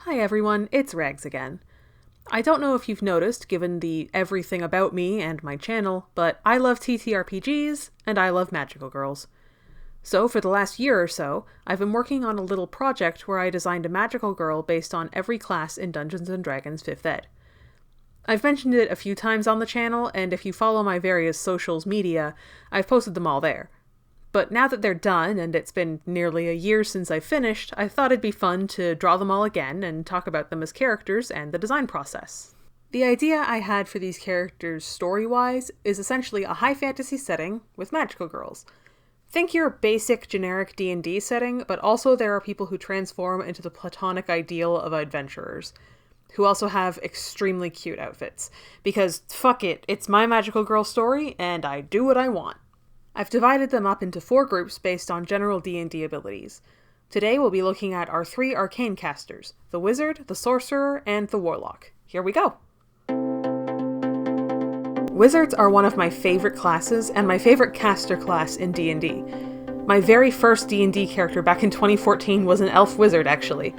Hi everyone, it's Rags again. I don't know if you've noticed, given the everything about me and my channel, but I love TTRPGs, and I love magical girls. So for the last year or so, I've been working on a little project where I designed a magical girl based on every class in Dungeons & Dragons 5th ed. I've mentioned it a few times on the channel, and if you follow my various socials media, I've posted them all there. But now that they're done, and it's been nearly a year since I finished, I thought it'd be fun to draw them all again and talk about them as characters and the design process. The idea I had for these characters story-wise is essentially a high fantasy setting with magical girls. Think your basic generic D&D setting, but also there are people who transform into the platonic ideal of adventurers, who also have extremely cute outfits. Because fuck it, it's my magical girl story, and I do what I want. I've divided them up into 4 groups based on general D&D abilities. Today we'll be looking at our 3 arcane casters, the wizard, the sorcerer, and the warlock. Here we go! Wizards are one of my favorite classes and my favorite caster class in D&D. My very first D&D character back in 2014 was an elf wizard, actually.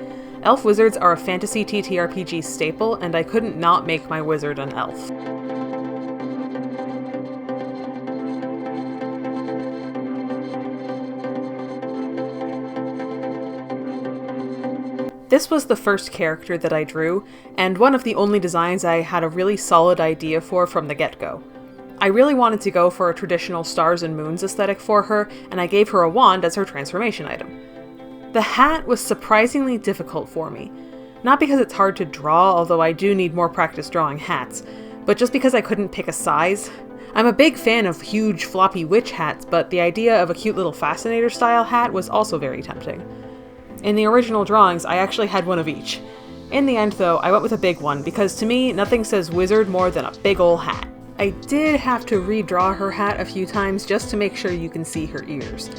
Elf wizards are a fantasy TTRPG staple, and I couldn't not make my wizard an elf. This was the first character that I drew, and one of the only designs I had a really solid idea for from the get-go. I really wanted to go for a traditional stars and moons aesthetic for her, and I gave her a wand as her transformation item. The hat was surprisingly difficult for me. Not because it's hard to draw, although I do need more practice drawing hats, but just because I couldn't pick a size. I'm a big fan of huge floppy witch hats, but the idea of a cute little fascinator style hat was also very tempting. In the original drawings, I actually had one of each. In the end, though, I went with a big one, because to me, nothing says wizard more than a big ol' hat. I did have to redraw her hat a few times just to make sure you can see her ears.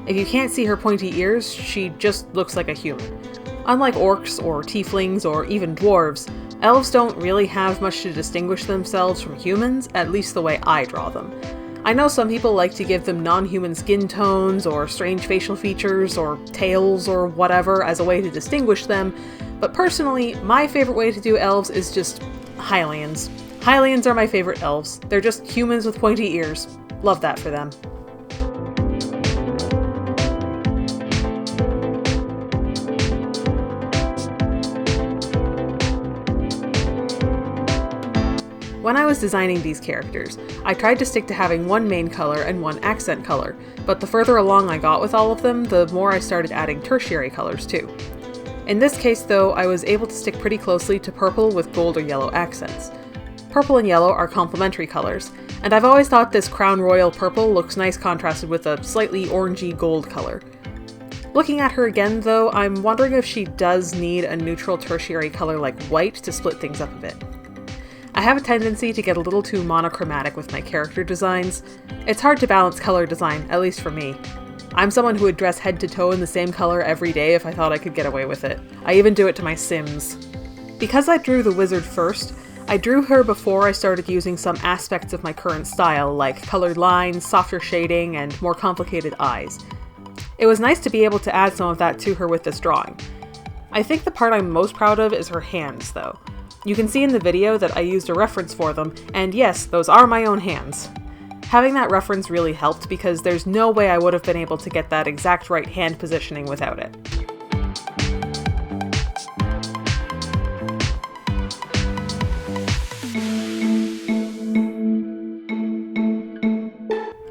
If you can't see her pointy ears, she just looks like a human. Unlike orcs or tieflings or even dwarves, elves don't really have much to distinguish themselves from humans, at least the way I draw them. I know some people like to give them non-human skin tones or strange facial features or tails or whatever as a way to distinguish them, but personally, my favorite way to do elves is just Hylians. Hylians are my favorite elves. They're just humans with pointy ears. Love that for them. When I was designing these characters, I tried to stick to having one main color and one accent color, but the further along I got with all of them, the more I started adding tertiary colors too. In this case though, I was able to stick pretty closely to purple with gold or yellow accents. Purple and yellow are complementary colors, and I've always thought this Crown Royal purple looks nice contrasted with a slightly orangey gold color. Looking at her again though, I'm wondering if she does need a neutral tertiary color like white to split things up a bit. I have a tendency to get a little too monochromatic with my character designs. It's hard to balance color design, at least for me. I'm someone who would dress head to toe in the same color every day if I thought I could get away with it. I even do it to my Sims. Because I drew the wizard first, I drew her before I started using some aspects of my current style, like colored lines, softer shading, and more complicated eyes. It was nice to be able to add some of that to her with this drawing. I think the part I'm most proud of is her hands, though. You can see in the video that I used a reference for them, and yes, those are my own hands. Having that reference really helped because there's no way I would have been able to get that exact right hand positioning without it.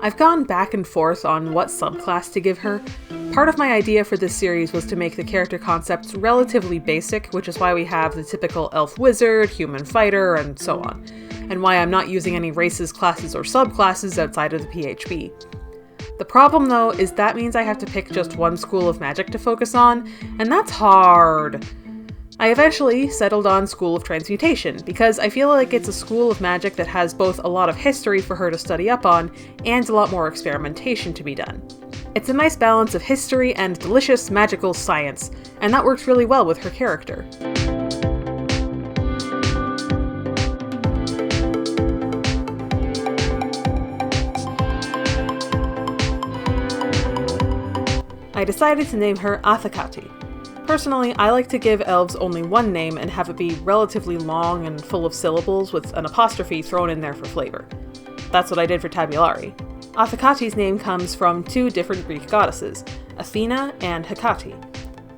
I've gone back and forth on what subclass to give her. Part of my idea for this series was to make the character concepts relatively basic, which is why we have the typical elf wizard, human fighter, and so on, and why I'm not using any races, classes, or subclasses outside of the PHB. The problem though is that means I have to pick just one school of magic to focus on, and that's hard. I eventually settled on School of Transmutation, because I feel like it's a school of magic that has both a lot of history for her to study up on, and a lot more experimentation to be done. It's a nice balance of history and delicious magical science, and that works really well with her character. I decided to name her Athakati. Personally, I like to give elves only one name and have it be relatively long and full of syllables with an apostrophe thrown in there for flavor. That's what I did for Tabulari. Athakate's name comes from two different Greek goddesses, Athena and Hecate.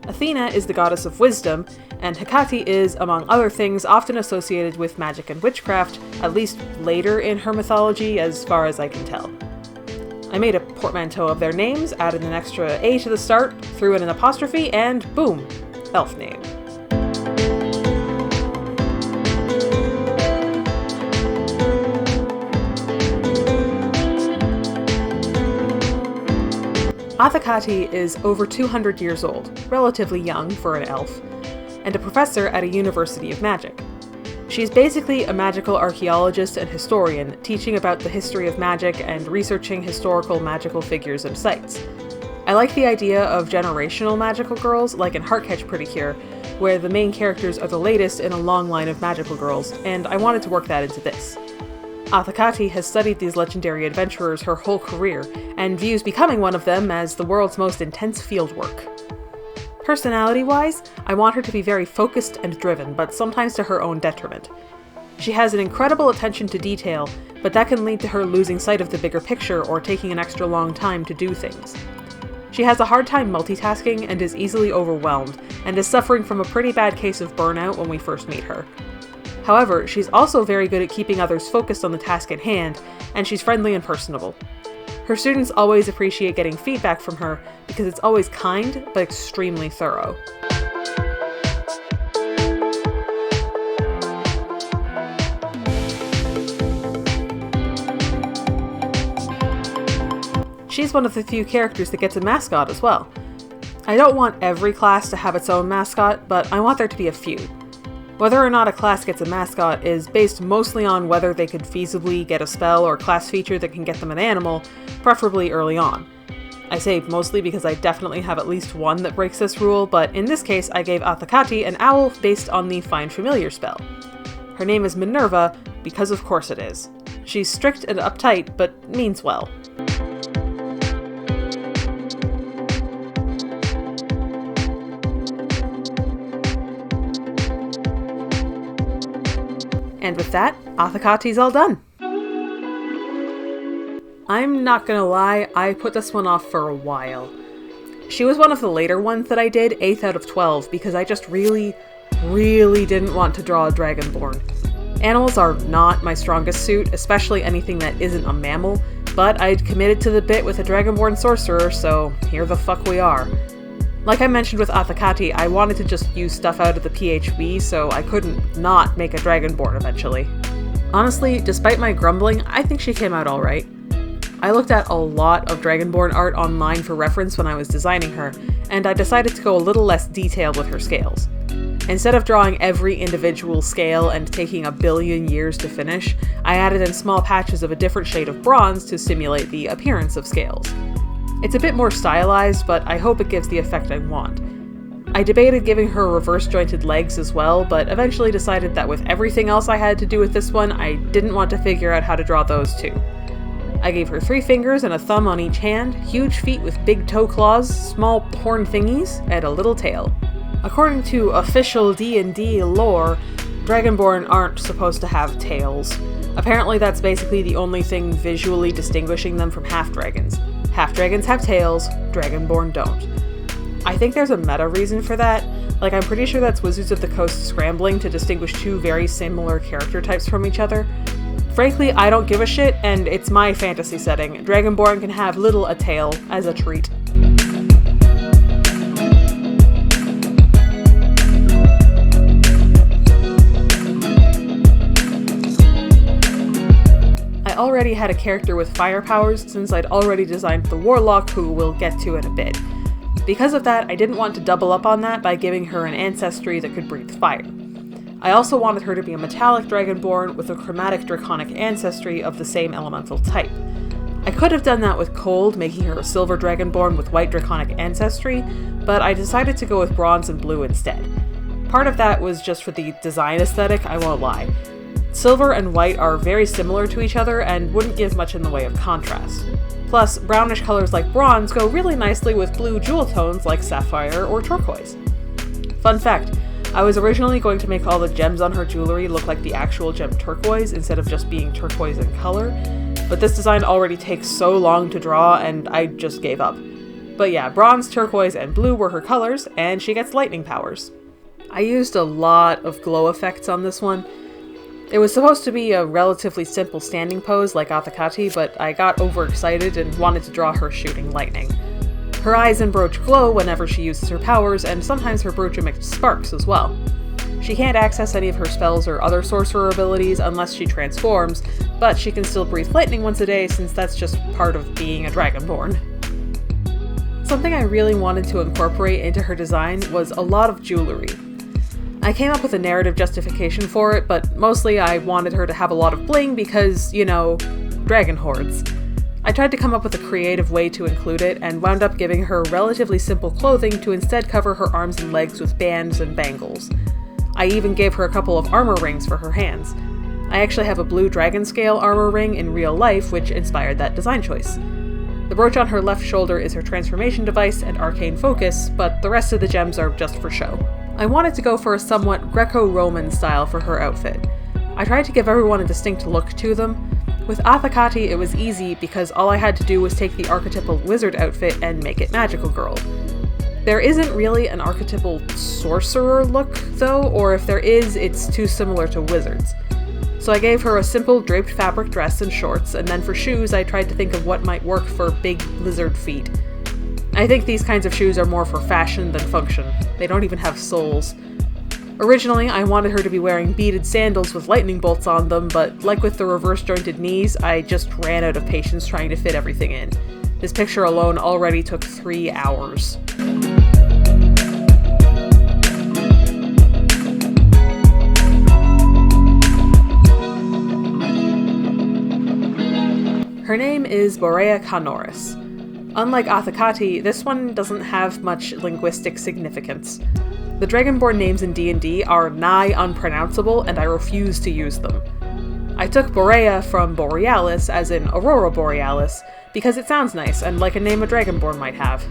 Athena is the goddess of wisdom, and Hecate is, among other things, often associated with magic and witchcraft, at least later in her mythology, as far as I can tell. I made a portmanteau of their names, added an extra A to the start, threw in an apostrophe, and boom! Elf name. Athakate is over 200 years old, relatively young for an elf, and a professor at a university of magic. She's basically a magical archaeologist and historian, teaching about the history of magic and researching historical magical figures and sites. I like the idea of generational magical girls, like in Heartcatch Pretty Cure, where the main characters are the latest in a long line of magical girls, and I wanted to work that into this. Athakate has studied these legendary adventurers her whole career, and views becoming one of them as the world's most intense fieldwork. Personality-wise, I want her to be very focused and driven, but sometimes to her own detriment. She has an incredible attention to detail, but that can lead to her losing sight of the bigger picture or taking an extra long time to do things. She has a hard time multitasking and is easily overwhelmed, and is suffering from a pretty bad case of burnout when we first meet her. However, she's also very good at keeping others focused on the task at hand, and she's friendly and personable. Her students always appreciate getting feedback from her because it's always kind, but extremely thorough. She's one of the few characters that gets a mascot as well. I don't want every class to have its own mascot, but I want there to be a few. Whether or not a class gets a mascot is based mostly on whether they could feasibly get a spell or class feature that can get them an animal, preferably early on. I say mostly because I definitely have at least one that breaks this rule, but in this case I gave Athakate an owl based on the Find Familiar spell. Her name is Minerva, because of course it is. She's strict and uptight, but means well. And with that, Athakate's all done. I'm not gonna lie, I put this one off for a while. She was one of the later ones that I did, 8th out of 12, because I just really didn't want to draw a Dragonborn. Animals are not my strongest suit, especially anything that isn't a mammal, but I'd committed to the bit with a Dragonborn sorcerer, so here the fuck we are. Like I mentioned with Athakate, I wanted to just use stuff out of the PHB, so I couldn't not make a Dragonborn eventually. Honestly, despite my grumbling, I think she came out alright. I looked at a lot of Dragonborn art online for reference when I was designing her, and I decided to go a little less detailed with her scales. Instead of drawing every individual scale and taking a billion years to finish, I added in small patches of a different shade of bronze to simulate the appearance of scales. It's a bit more stylized, but I hope it gives the effect I want. I debated giving her reverse jointed legs as well, but eventually decided that with everything else I had to do with this one, I didn't want to figure out how to draw those too. I gave her 3 fingers and a thumb on each hand, huge feet with big toe claws, small horn thingies, and a little tail. According to official D&D lore, Dragonborn aren't supposed to have tails. Apparently that's basically the only thing visually distinguishing them from half-dragons. Half-dragons have tails, Dragonborn don't. I think there's a meta reason for that. Like, I'm pretty sure that's Wizards of the Coast scrambling to distinguish 2 very similar character types from each other. Frankly, I don't give a shit, and it's my fantasy setting. Dragonborn can have little a tail as a treat. I already had a character with fire powers since I'd already designed the warlock, who we'll get to in a bit. Because of that, I didn't want to double up on that by giving her an ancestry that could breathe fire. I also wanted her to be a metallic dragonborn with a chromatic draconic ancestry of the same elemental type. I could have done that with cold, making her a silver dragonborn with white draconic ancestry, but I decided to go with bronze and blue instead. Part of that was just for the design aesthetic, I won't lie. Silver and white are very similar to each other and wouldn't give much in the way of contrast. Plus, brownish colors like bronze go really nicely with blue jewel tones like sapphire or turquoise. Fun fact, I was originally going to make all the gems on her jewelry look like the actual gem turquoise instead of just being turquoise in color, but this design already takes so long to draw and I just gave up. But yeah, bronze, turquoise, and blue were her colors, and she gets lightning powers. I used a lot of glow effects on this one. It was supposed to be a relatively simple standing pose like Athakati, but I got overexcited and wanted to draw her shooting lightning. Her eyes and brooch glow whenever she uses her powers, and sometimes her brooch emits sparks as well. She can't access any of her spells or other sorcerer abilities unless she transforms, but she can still breathe lightning once a day since that's just part of being a Dragonborn. Something I really wanted to incorporate into her design was a lot of jewelry. I came up with a narrative justification for it, but mostly I wanted her to have a lot of bling because, you know, dragon hordes. I tried to come up with a creative way to include it, and wound up giving her relatively simple clothing to instead cover her arms and legs with bands and bangles. I even gave her a couple of armor rings for her hands. I actually have a blue dragon scale armor ring in real life, which inspired that design choice. The brooch on her left shoulder is her transformation device and arcane focus, but the rest of the gems are just for show. I wanted to go for a somewhat Greco-Roman style for her outfit. I tried to give everyone a distinct look to them. With Athakati, it was easy because all I had to do was take the archetypal wizard outfit and make it magical girl. There isn't really an archetypal sorcerer look, though, or if there is, it's too similar to wizards. So I gave her a simple draped fabric dress and shorts, and then for shoes I tried to think of what might work for big lizard feet. I think these kinds of shoes are more for fashion than function. They don't even have soles. Originally, I wanted her to be wearing beaded sandals with lightning bolts on them, but like with the reverse jointed knees, I just ran out of patience trying to fit everything in. This picture alone already took 3 hours. Her name is Borea Canoris. Unlike Athakati, this one doesn't have much linguistic significance. The Dragonborn names in D&D are nigh unpronounceable, and I refuse to use them. I took Borea from Borealis, as in Aurora Borealis, because it sounds nice and like a name a Dragonborn might have.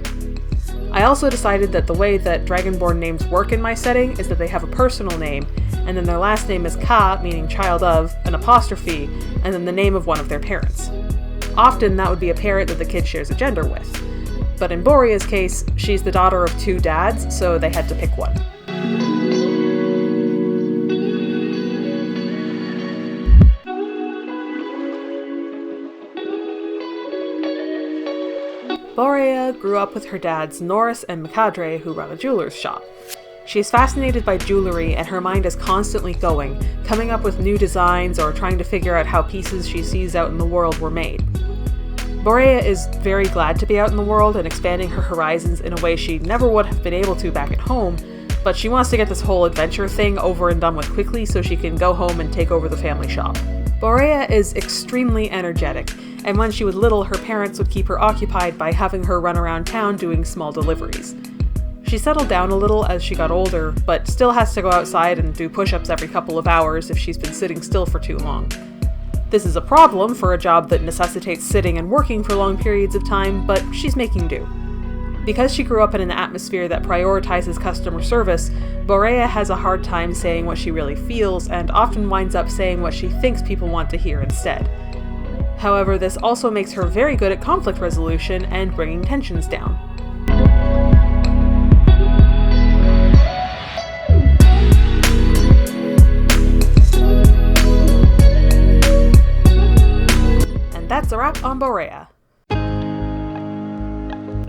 I also decided that the way that Dragonborn names work in my setting is that they have a personal name, and then their last name is Ka, meaning child of, an apostrophe, and then the name of one of their parents. Often that would be a parent that the kid shares a gender with. But in Borea's case, she's the daughter of 2 dads, so they had to pick one. Borea grew up with her dads Norris and Mikadre, who run a jeweler's shop. She is fascinated by jewelry, and her mind is constantly going, coming up with new designs or trying to figure out how pieces she sees out in the world were made. Borea is very glad to be out in the world and expanding her horizons in a way she never would have been able to back at home, but she wants to get this whole adventure thing over and done with quickly so she can go home and take over the family shop. Borea is extremely energetic, and when she was little, her parents would keep her occupied by having her run around town doing small deliveries. She settled down a little as she got older, but still has to go outside and do push-ups every couple of hours if she's been sitting still for too long. This is a problem for a job that necessitates sitting and working for long periods of time, but she's making do. Because she grew up in an atmosphere that prioritizes customer service, Borea has a hard time saying what she really feels, and often winds up saying what she thinks people want to hear instead. However, this also makes her very good at conflict resolution and bringing tensions down. That's a wrap on Borea.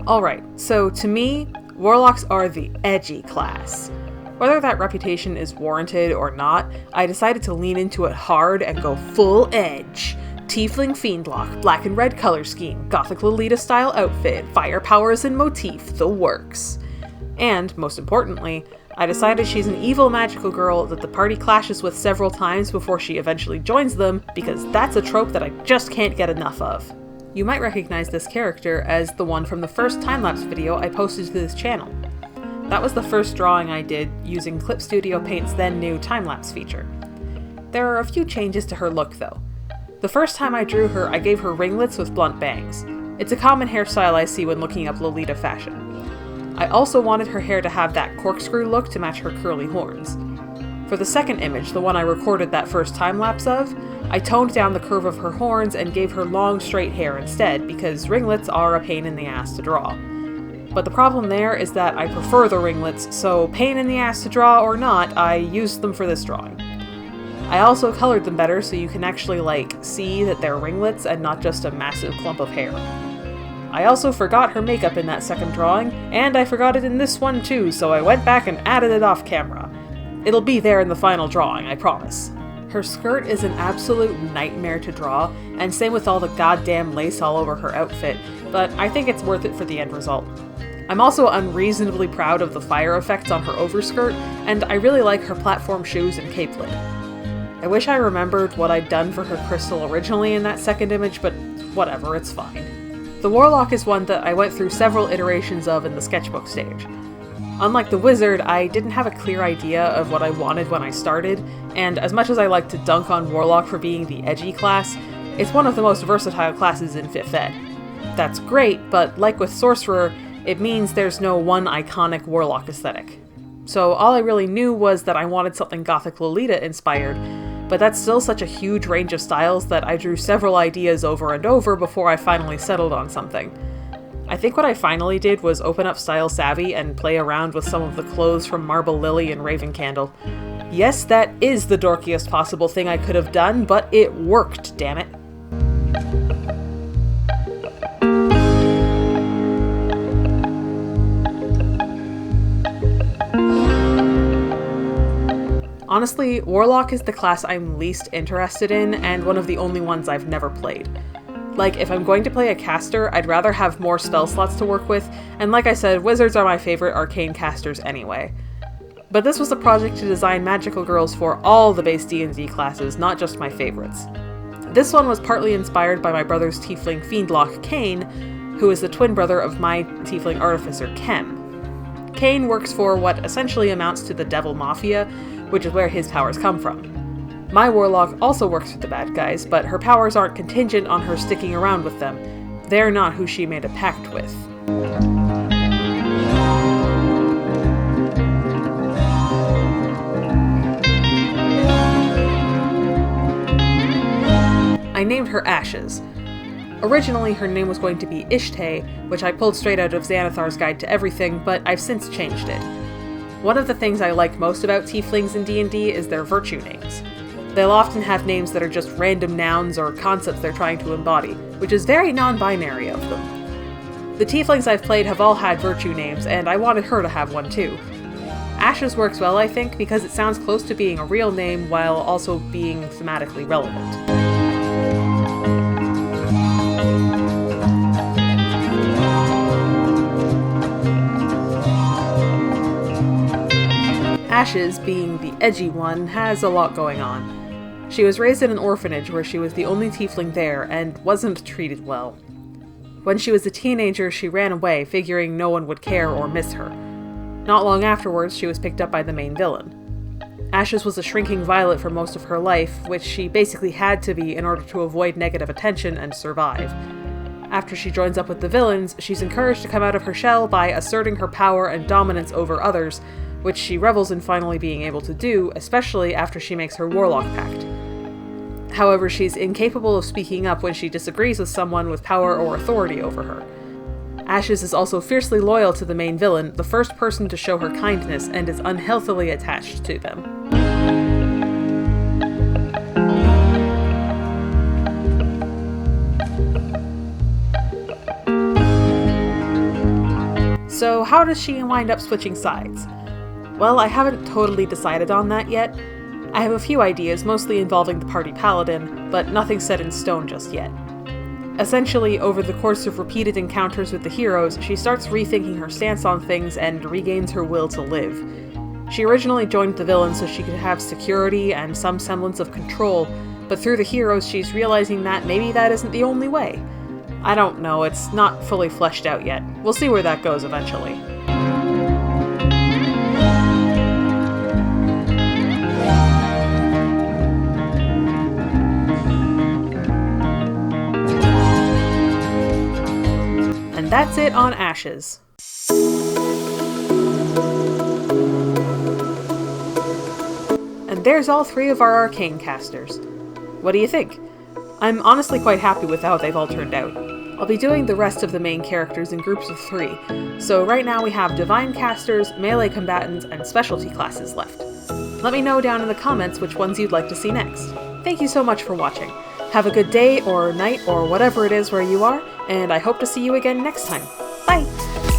Alright, so to me, Warlocks are the edgy class. Whether that reputation is warranted or not, I decided to lean into it hard and go full edge. Tiefling Fiendlock, black and red color scheme, Gothic Lolita style outfit, fire powers and motif, the works. And, most importantly, I decided she's an evil magical girl that the party clashes with several times before she eventually joins them, because that's a trope that I just can't get enough of. You might recognize this character as the one from the first time-lapse video I posted to this channel. That was the first drawing I did using Clip Studio Paint's then new time-lapse feature. There are a few changes to her look though. The first time I drew her, I gave her ringlets with blunt bangs. It's a common hairstyle I see when looking up Lolita fashion. I also wanted her hair to have that corkscrew look to match her curly horns. For the second image, the one I recorded that first time-lapse of, I toned down the curve of her horns and gave her long, straight hair instead, because ringlets are a pain in the ass to draw. But the problem there is that I prefer the ringlets, so pain in the ass to draw or not, I used them for this drawing. I also colored them better so you can actually, see that they're ringlets and not just a massive clump of hair. I also forgot her makeup in that second drawing, and I forgot it in this one too, so I went back and added it off camera. It'll be there in the final drawing, I promise. Her skirt is an absolute nightmare to draw, and same with all the goddamn lace all over her outfit, but I think it's worth it for the end result. I'm also unreasonably proud of the fire effects on her overskirt, and I really like her platform shoes and cape lid. I wish I remembered what I'd done for her crystal originally in that second image, but whatever, it's fine. The Warlock is one that I went through several iterations of in the sketchbook stage. Unlike the Wizard, I didn't have a clear idea of what I wanted when I started, and as much as I like to dunk on Warlock for being the edgy class, it's one of the most versatile classes in 5th ed. That's great, but like with Sorcerer, it means there's no one iconic Warlock aesthetic. So all I really knew was that I wanted something Gothic Lolita inspired, but that's still such a huge range of styles that I drew several ideas over and over before I finally settled on something. I think what I finally did was open up Style Savvy and play around with some of the clothes from Marble Lily and Raven Candle. Yes, that is the dorkiest possible thing I could have done, but it worked, damn it. Honestly, Warlock is the class I'm least interested in, and one of the only ones I've never played. If I'm going to play a caster, I'd rather have more spell slots to work with, and like I said, wizards are my favorite arcane casters anyway. But this was a project to design magical girls for all the base D&D classes, not just my favorites. This one was partly inspired by my brother's tiefling fiendlock, Kane, who is the twin brother of my tiefling artificer, Kem. Kane works for what essentially amounts to the Devil Mafia, which is where his powers come from. My Warlock also works with the bad guys, but her powers aren't contingent on her sticking around with them. They're not who she made a pact with. I named her Ashes. Originally, her name was going to be Ishtay, which I pulled straight out of Xanathar's Guide to Everything, but I've since changed it. One of the things I like most about tieflings in D&D is their virtue names. They'll often have names that are just random nouns or concepts they're trying to embody, which is very non-binary of them. The tieflings I've played have all had virtue names, and I wanted her to have one too. Ashes works well, I think, because it sounds close to being a real name while also being thematically relevant. Ashes, being the edgy one, has a lot going on. She was raised in an orphanage where she was the only tiefling there and wasn't treated well. When she was a teenager, she ran away, figuring no one would care or miss her. Not long afterwards, she was picked up by the main villain. Ashes was a shrinking violet for most of her life, which she basically had to be in order to avoid negative attention and survive. After she joins up with the villains, she's encouraged to come out of her shell by asserting her power and dominance over others, which she revels in finally being able to do, especially after she makes her Warlock pact. However, she's incapable of speaking up when she disagrees with someone with power or authority over her. Ashes is also fiercely loyal to the main villain, the first person to show her kindness, and is unhealthily attached to them. So how does she wind up switching sides? Well, I haven't totally decided on that yet. I have a few ideas, mostly involving the party paladin, but nothing set in stone just yet. Essentially, over the course of repeated encounters with the heroes, she starts rethinking her stance on things and regains her will to live. She originally joined the villains so she could have security and some semblance of control, but through the heroes she's realizing that maybe that isn't the only way. I don't know, it's not fully fleshed out yet. We'll see where that goes eventually. That's it on Ashes. And there's all 3 of our Arcane casters. What do you think? I'm honestly quite happy with how they've all turned out. I'll be doing the rest of the main characters in groups of 3, so right now we have Divine casters, melee combatants, and specialty classes left. Let me know down in the comments which ones you'd like to see next. Thank you so much for watching. Have a good day or night or whatever it is where you are, and I hope to see you again next time. Bye!